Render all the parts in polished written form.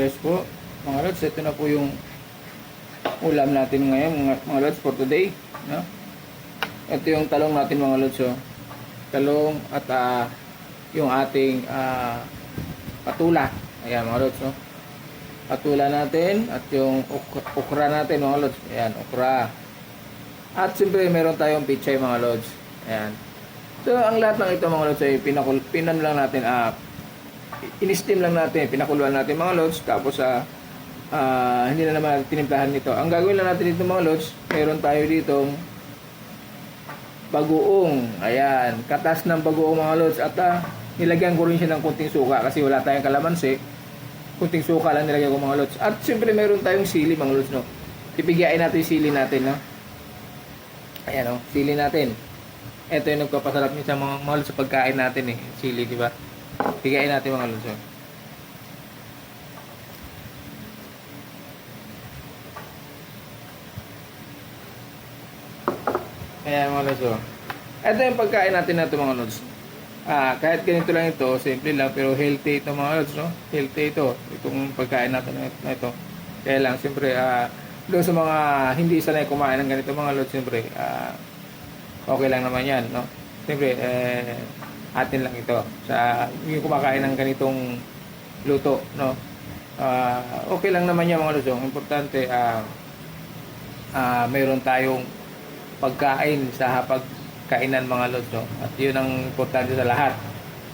Yes po, mga lods, ito na po yung ulam natin ngayon, mga lods, for today. No? Ito yung talong natin, mga lods. Oh. Talong at yung ating patula. Ayan, mga lods. Oh. Patula natin at yung okra natin, mga lods. Ayan, okra. At siyempre, meron tayong pichay, mga lods. Ayan. So, ang lahat ng ito, mga lods, ay pinan lang natin, in-steam lang natin, pinakuluan natin, mga lods. Tapos, hindi na naman tinimplahan nito. Ang gagawin lang natin dito, mga lods, meron tayo ditong bagoong. Ayan, katas ng bagoong, mga lods. At nilagyan ko rin siya ng kunting suka kasi wala tayong kalamansi. Kunting suka lang nilagyan ko, mga lods. At siyempre meron tayong sili, mga lods, no. Ipigain natin yung sili natin, no. Ayan, no, sili natin. Ito yung nagpapasarap niya sa mga lods sa pagkain natin, sili, di ba? Pigain natin, mga lods, no. Ayan, mga lods, oh. Ito yung pagkain natin na ito, mga lods. Kahit ganito lang ito, simple lang, pero healthy ito, mga lods, no? Healthy ito, itong pagkain natin na ito. Kaya lang, siyempre, doon sa mga hindi sanay kumain ng ganito, mga lods, siyempre, okay lang naman yan, no? Siyempre, atin lang ito. Sa yung kumakain ng ganitong luto, no? Okay lang naman yan, mga lods. Ang importante, mayroon tayong pagkain sa hapagkainan, mga lods, no? At yun ang importante sa lahat.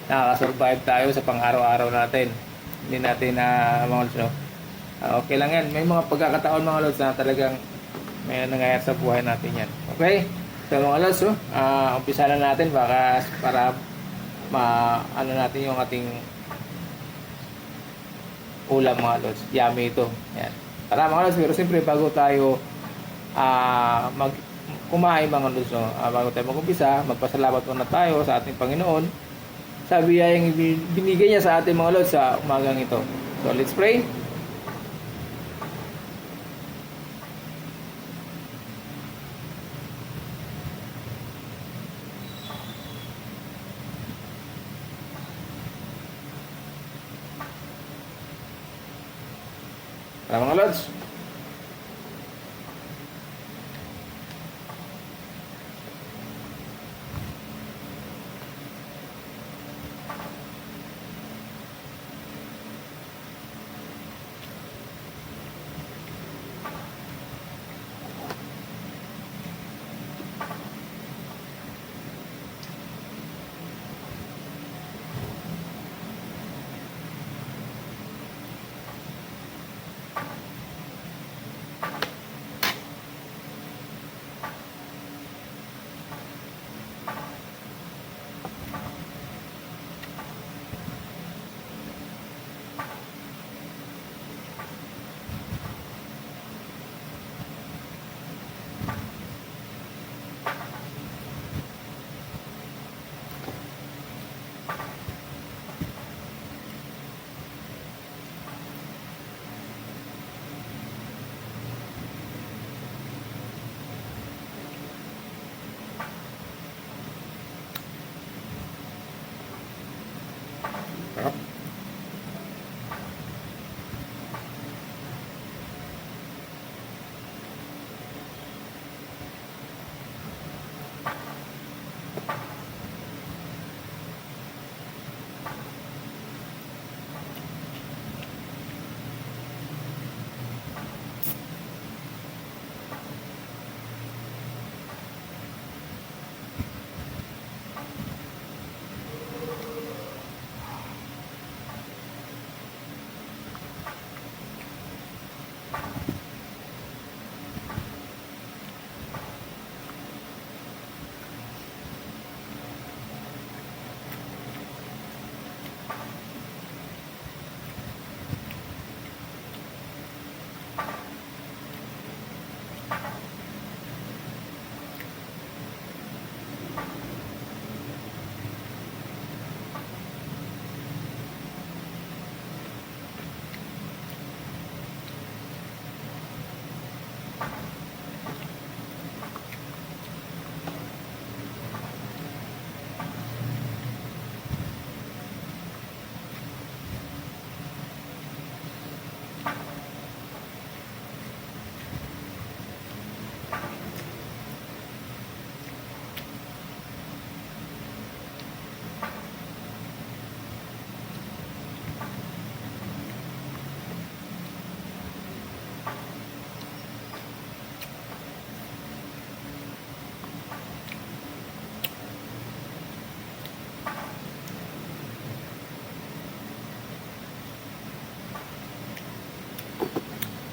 Nakaka-survive tayo sa pang-araw-araw natin. Hindi natin mga lods, no? Okay lang yan. May mga pagkakataon, mga lods, na talagang may nangyayari sa buhay natin yan. Okay? So, mga lods, umpisa na natin para ano natin yung ating ulam, mga lods. Yummy ito. Yan. Tara, mga lods, pero siyempre bago tayo kumain, mga lods, no? Bago tayo mag-umpisa, magpasalamat muna tayo sa ating Panginoon sa biyayang binigay niya sa ating, mga lods, sa umagang ito. So, let's pray. Tara, mga lods.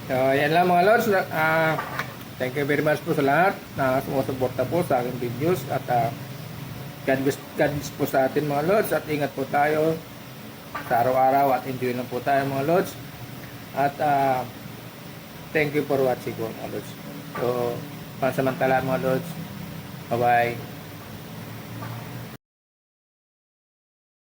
So, yan lang mga Lods. Thank you very much po sa lahat na sumusuporta po sa aking videos. At God bless po sa atin mga Lods. At ingat po tayo sa araw-araw at enjoy lang po tayo mga Lods. At thank you for watching po mga Lods. So, pansamantala mga Lods. Bye-bye.